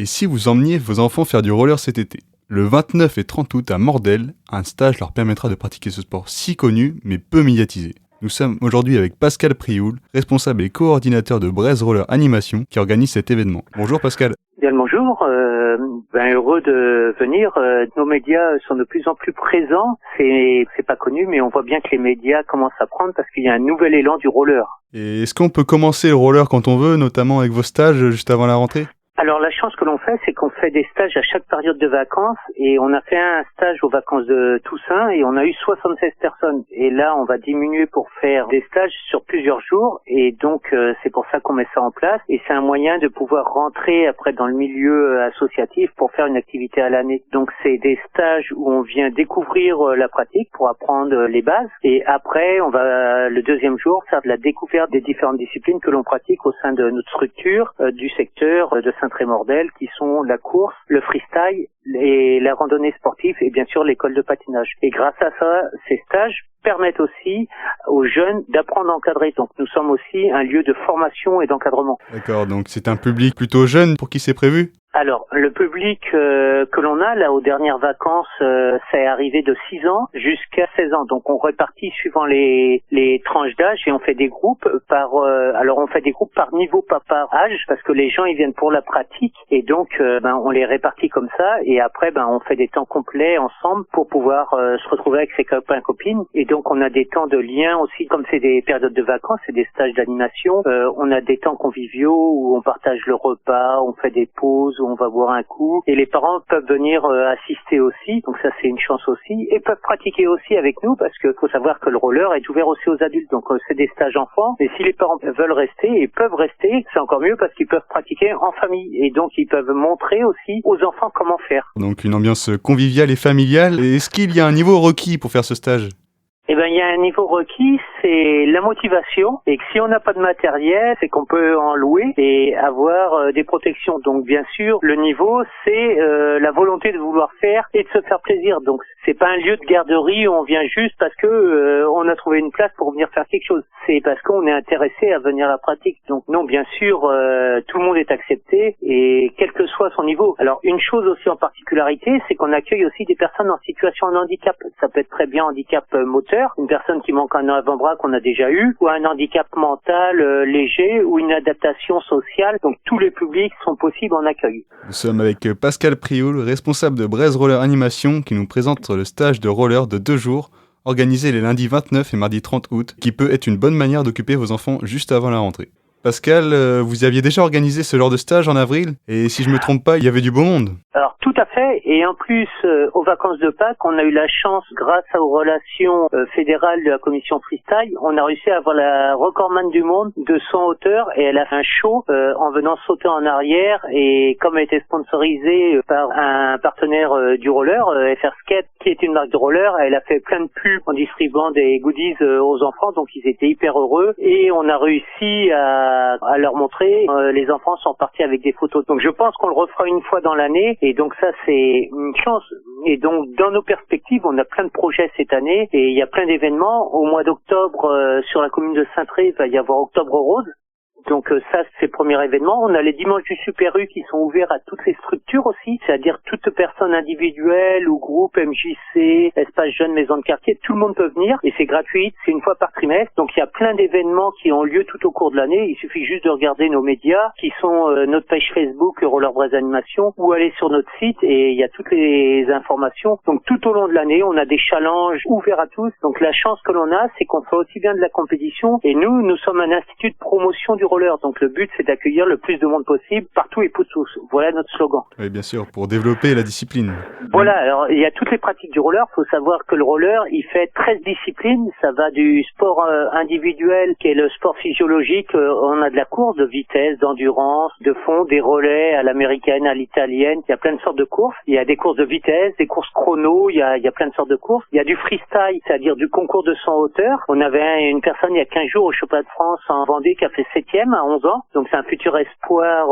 Et si vous emmeniez vos enfants faire du roller cet été? Le 29 et 30 août à Mordel, un stage leur permettra de pratiquer ce sport si connu mais peu médiatisé. Nous sommes aujourd'hui avec Pascal Prioul, responsable et coordinateur de Braise Roller Animation, qui organise cet événement. Bonjour Pascal. Bien le bonjour, heureux de venir. Nos médias sont de plus en plus présents. C'est pas connu, mais on voit bien que les médias commencent à prendre parce qu'il y a un nouvel élan du roller. Et est-ce qu'on peut commencer le roller quand on veut, notamment avec vos stages juste avant la rentrée? Alors la chance que l'on fait, c'est qu'on fait des stages à chaque période de vacances et on a fait un stage aux vacances de Toussaint et on a eu 76 personnes. Et là, on va diminuer pour faire des stages sur plusieurs jours et donc c'est pour ça qu'on met ça en place et c'est un moyen de pouvoir rentrer après dans le milieu associatif pour faire une activité à l'année. Donc c'est des stages où on vient découvrir la pratique pour apprendre les bases et après on va le deuxième jour faire de la découverte des différentes disciplines que l'on pratique au sein de notre structure du secteur de Saint-Trémordel, qui sont la course, le freestyle et la randonnée sportive et bien sûr l'école de patinage. Et grâce à ça, ces stages permettent aussi aux jeunes d'apprendre à encadrer. Donc nous sommes aussi un lieu de formation et d'encadrement. D'accord, donc c'est un public plutôt jeune pour qui c'est prévu? Alors, le public que l'on a, là, aux dernières vacances, ça est arrivé de 6 ans jusqu'à 16 ans. Donc, on répartit suivant les tranches d'âge et on fait des groupes on fait des groupes par niveau, pas par âge, parce que les gens, ils viennent pour la pratique et donc, on les répartit comme ça et après, on fait des temps complets ensemble pour pouvoir se retrouver avec ses copains, copines. Et donc, on a des temps de lien aussi, comme c'est des périodes de vacances, c'est des stages d'animation. On a des temps conviviaux où on partage le repas, on fait des pauses, où on va boire un coup et les parents peuvent venir assister aussi, donc ça c'est une chance aussi, et peuvent pratiquer aussi avec nous parce qu'il faut savoir que le roller est ouvert aussi aux adultes, donc c'est des stages enfants, et si les parents veulent rester et peuvent rester, c'est encore mieux parce qu'ils peuvent pratiquer en famille et donc ils peuvent montrer aussi aux enfants comment faire. Donc une ambiance conviviale et familiale. Et est-ce qu'il y a un niveau requis pour faire ce stage? Il y a un niveau requis, c'est la motivation, et que si on n'a pas de matériel, c'est qu'on peut en louer et avoir des protections. Donc bien sûr, le niveau, c'est la volonté de vouloir faire et de se faire plaisir. Donc c'est pas un lieu de garderie où on vient juste parce que on a trouvé une place pour venir faire quelque chose. C'est parce qu'on est intéressé à venir à la pratique. Donc non, bien sûr, tout le monde est accepté et quel que soit son niveau. Alors une chose aussi en particularité, c'est qu'on accueille aussi des personnes en situation de handicap. Ça peut être très bien handicap moteur, une personne qui manque un avant-bras qu'on a déjà eu, ou un handicap mental léger, ou une adaptation sociale. Donc tous les publics sont possibles en accueil. Nous sommes avec Pascal Prioul, responsable de Braise Roller Animation, qui nous présente le stage de roller de 2 jours, organisé les lundis 29 et mardi 30 août, qui peut être une bonne manière d'occuper vos enfants juste avant la rentrée. Pascal, vous aviez déjà organisé ce genre de stage en avril, et si je me trompe pas, il y avait du beau monde. Alors tout à fait, et en plus aux vacances de Pâques, on a eu la chance, grâce aux relations fédérales de la commission freestyle, on a réussi à avoir la recordman du monde de 100 hauteur et elle a fait un show en venant sauter en arrière et comme elle était sponsorisée par un partenaire du roller, FR Skate, qui est une marque de roller, elle a fait plein de pubs en distribuant des goodies aux enfants, donc ils étaient hyper heureux et on a réussi à leur montrer, les enfants sont partis avec des photos. Donc je pense qu'on le refera une fois dans l'année et donc ça c'est une chance. Et donc dans nos perspectives, on a plein de projets cette année et il y a plein d'événements. Au mois d'octobre, sur la commune de Saint-Tré, il va y avoir Octobre Rose. Donc ça, c'est le premier événement. On a les dimanches du Super U qui sont ouverts à toutes les structures aussi, c'est-à-dire toute personne individuelle ou groupe, MJC, espace jeune, maison de quartier, tout le monde peut venir et c'est gratuit, c'est une fois par trimestre. Donc il y a plein d'événements qui ont lieu tout au cours de l'année. Il suffit juste de regarder nos médias qui sont notre page Facebook Roller Braise Animation ou aller sur notre site et il y a toutes les informations. Donc tout au long de l'année, on a des challenges ouverts à tous. Donc la chance que l'on a, c'est qu'on fait aussi bien de la compétition et nous sommes un institut de promotion du roller. Donc le but, c'est d'accueillir le plus de monde possible partout et pour tous. Voilà notre slogan. Oui, bien sûr, pour développer la discipline. Voilà, alors il y a toutes les pratiques du roller. Il faut savoir que le roller, il fait 13 disciplines. Ça va du sport individuel, qui est le sport physiologique. On a de la course, de vitesse, d'endurance, de fond, des relais à l'américaine, à l'italienne. Il y a plein de sortes de courses. Il y a des courses de vitesse, des courses chrono. Il y a plein de sortes de courses. Il y a du freestyle, c'est-à-dire du concours de 100 hauteur. On avait une personne il y a 15 jours au championnat de France en Vendée qui a fait 7e à 11 ans. Donc c'est un futur espoir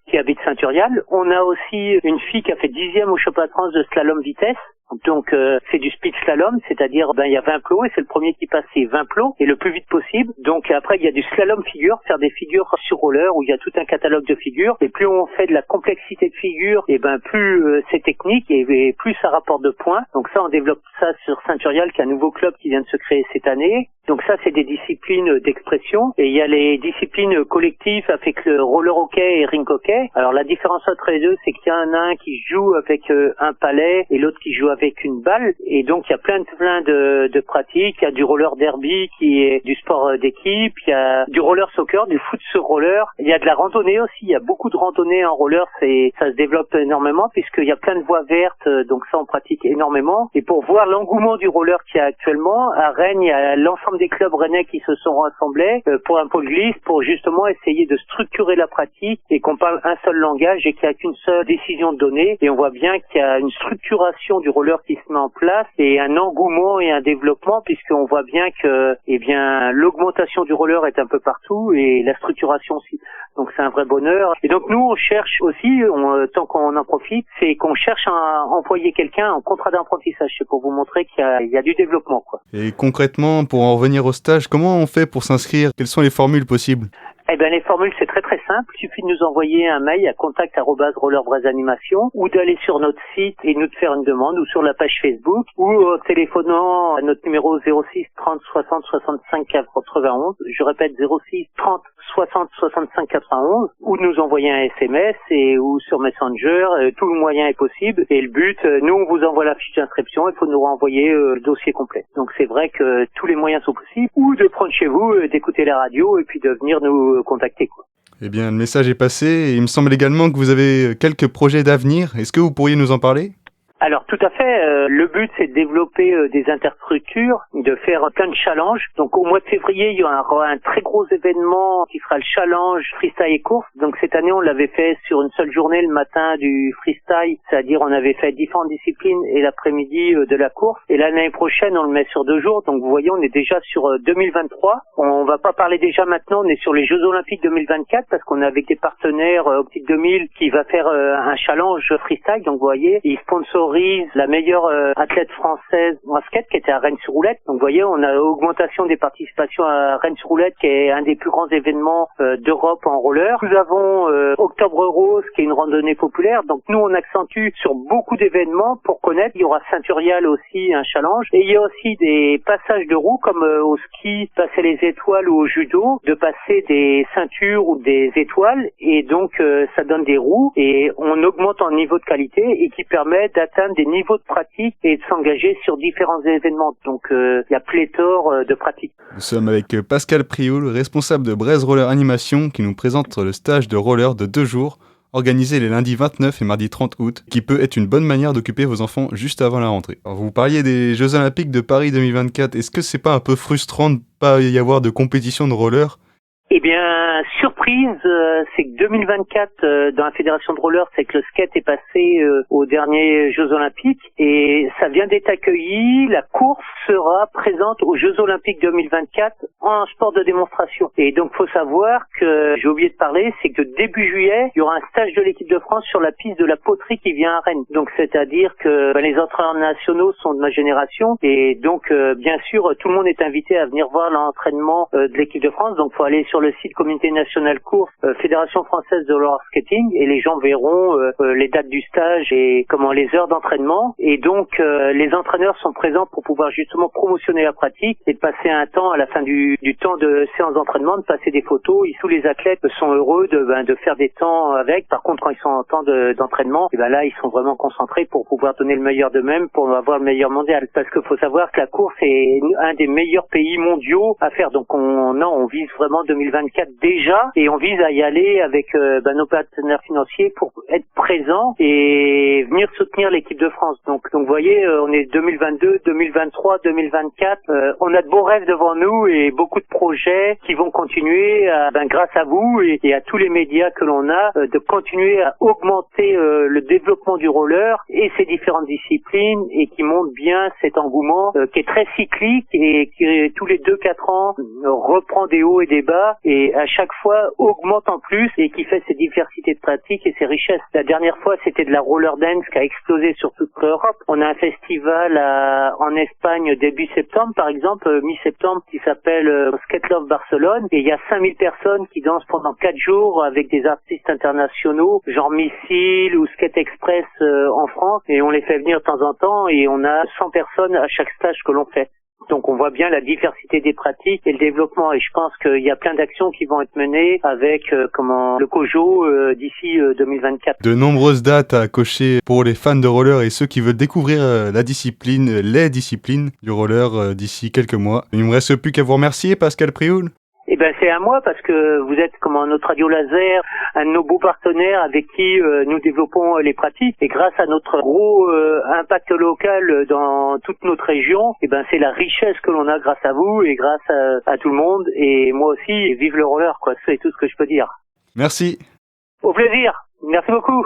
qui habite Saint-Urial. On a aussi une fille qui a fait 10e au championnat de France de slalom vitesse. Donc c'est du speed slalom, c'est-à-dire il y a 20 plots et c'est le premier qui passe c'est 20 plots et le plus vite possible. Donc après il y a du slalom figure, faire des figures sur roller où il y a tout un catalogue de figures et plus on fait de la complexité de figures et plus c'est technique et plus ça rapporte de points. Donc ça on développe ça sur Saint-Urial qui est un nouveau club qui vient de se créer cette année. Donc ça c'est des disciplines d'expression et il y a les disciplines collectives avec le roller hockey et rink hockey. Alors la différence entre les deux c'est qu'il y en a un qui joue avec un palet et l'autre qui joue avec une balle et donc il y a plein de pratiques. Il y a du roller derby qui est du sport d'équipe, il y a du roller soccer, du foot sur roller, il y a de la randonnée aussi, il y a beaucoup de randonnée en roller, ça se développe énormément puisqu'il y a plein de voies vertes, donc ça on pratique énormément. Et pour voir l'engouement du roller qu'il y a actuellement, à Rennes, il y a l'ensemble des clubs rennais qui se sont rassemblés pour un pôle glisse pour justement essayer de structurer la pratique et qu'on parle un seul langage et qu'il n'y a qu'une seule décision de donner. Et on voit bien qu'il y a une structuration du roller qui se met en place et un engouement et un développement puisqu'on voit bien que l'augmentation du roller est un peu partout et la structuration aussi. Donc c'est un vrai bonheur. Et donc nous on cherche aussi, tant qu'on en profite, c'est qu'on cherche à employer quelqu'un en contrat d'apprentissage. C'est pour vous montrer qu'il y a du développement, quoi. Et concrètement, pour en revenir au stage, comment on fait pour s'inscrire? Quelles sont les formules possibles? Les formules, c'est très très simple. Il suffit de nous envoyer un mail à contact@rollerbraiseanimation ou d'aller sur notre site et nous de faire une demande ou sur la page Facebook ou en téléphonant à notre numéro 06 30 60 65 91. Je répète 06 30 60 65 91 ou de nous envoyer un SMS ou sur Messenger. Tout le moyen est possible. Et le but, nous on vous envoie la fiche d'inscription. Il faut nous renvoyer le dossier complet. Donc c'est vrai que tous les moyens sont possibles. Ou de prendre chez vous, d'écouter la radio et puis de venir nous contacter, quoi. Eh bien, le message est passé et il me semble également que vous avez quelques projets d'avenir. Est-ce que vous pourriez nous en parler? Alors tout à fait, le but c'est de développer des interstructures, de faire plein de challenges. Donc au mois de février, il y aura un très gros événement qui sera le challenge freestyle et course. Donc cette année, on l'avait fait sur une seule journée, le matin du freestyle, c'est-à-dire on avait fait différentes disciplines et l'après-midi de la course. Et l'année prochaine, on le met sur 2 jours. Donc vous voyez, on est déjà sur 2023. On va pas parler déjà maintenant, on est sur les Jeux Olympiques 2024 parce qu'on est avec des partenaires Optique 2000 qui va faire un challenge freestyle. Donc vous voyez, ils sponsorisent la meilleure athlète française en skate qui était à Rennes-sur-Roulette. Donc vous voyez, on a augmentation des participations à Rennes-sur-Roulette qui est un des plus grands événements d'Europe en roller. Nous avons Octobre Rose qui est une randonnée populaire. Donc nous on accentue sur beaucoup d'événements pour connaître. Il y aura Saint-Urial aussi, un challenge. Et il y a aussi des passages de roues comme au ski, passer les étoiles ou au judo, de passer des ceintures ou des étoiles. Et donc ça donne des roues et on augmente en niveau de qualité et qui permet d'atteindre des niveaux de pratique et de s'engager sur différents événements. Donc il y a pléthore de pratiques. Nous sommes avec Pascal Prioul, responsable de Braise Roller Animation, qui nous présente le stage de roller de 2 jours, organisé les lundis 29 et mardi 30 août, qui peut être une bonne manière d'occuper vos enfants juste avant la rentrée. Alors, vous parliez des Jeux Olympiques de Paris 2024. Est-ce que c'est pas un peu frustrant de ne pas y avoir de compétition de roller? Eh bien, surprise, c'est que 2024, dans la fédération de roller, c'est que le skate est passé aux derniers Jeux Olympiques et ça vient d'être accueilli. La course sera présente aux Jeux Olympiques 2024 en sport de démonstration. Et donc, faut savoir que, j'ai oublié de parler, c'est que début juillet, il y aura un stage de l'équipe de France sur la piste de la poterie qui vient à Rennes. Donc, c'est-à-dire que les entraîneurs nationaux sont de ma génération et donc, bien sûr, tout le monde est invité à venir voir l'entraînement de l'équipe de France. Donc, faut aller sur le site Comité national course Fédération française de roller skating et les gens verront les dates du stage et les heures d'entraînement et donc les entraîneurs sont présents pour pouvoir justement promotionner la pratique et de passer un temps à la fin du temps de séance d'entraînement, de passer des photos. Et tous les athlètes sont heureux de faire des temps avec. Par contre, quand ils sont en temps d'entraînement, et là ils sont vraiment concentrés pour pouvoir donner le meilleur d'eux-mêmes pour avoir le meilleur mondial. Parce qu'il faut savoir que la course est un des meilleurs pays mondiaux à faire. Donc on vise vraiment 2024 déjà et on vise à y aller avec nos partenaires financiers pour être présents et venir soutenir l'équipe de France. Donc vous voyez, on est 2022, 2023, 2024. On a de beaux rêves devant nous et beaucoup de projets qui vont continuer grâce à vous et à tous les médias que l'on a, de continuer à augmenter le développement du roller et ses différentes disciplines et qui montre bien cet engouement qui est très cyclique et qui tous les 2-4 ans reprend des hauts et des bas et à chaque fois augmente en plus et qui fait ses diversités de pratiques et ses richesses. La dernière fois, c'était de la roller dance qui a explosé sur toute l'Europe. On a un festival en Espagne début septembre, par exemple, mi-septembre, qui s'appelle Skate Love Barcelone, et il y a 5000 personnes qui dansent pendant 4 jours avec des artistes internationaux, genre Missile ou Skate Express en France, et on les fait venir de temps en temps, et on a 100 personnes à chaque stage que l'on fait. Donc on voit bien la diversité des pratiques et le développement, et je pense qu'il y a plein d'actions qui vont être menées avec le COJO d'ici 2024. De nombreuses dates à cocher pour les fans de roller et ceux qui veulent découvrir les disciplines du roller d'ici quelques mois. Il ne me reste plus qu'à vous remercier, Pascal Prioul. Eh ben c'est à moi, parce que vous êtes notre Radio Laser, un de nos beaux partenaires avec qui nous développons les pratiques, et grâce à notre gros impact local dans toute notre région, eh ben c'est la richesse que l'on a grâce à vous et grâce à tout le monde, et moi aussi, vive le roller, quoi, c'est tout ce que je peux dire. Merci. Au plaisir, merci beaucoup.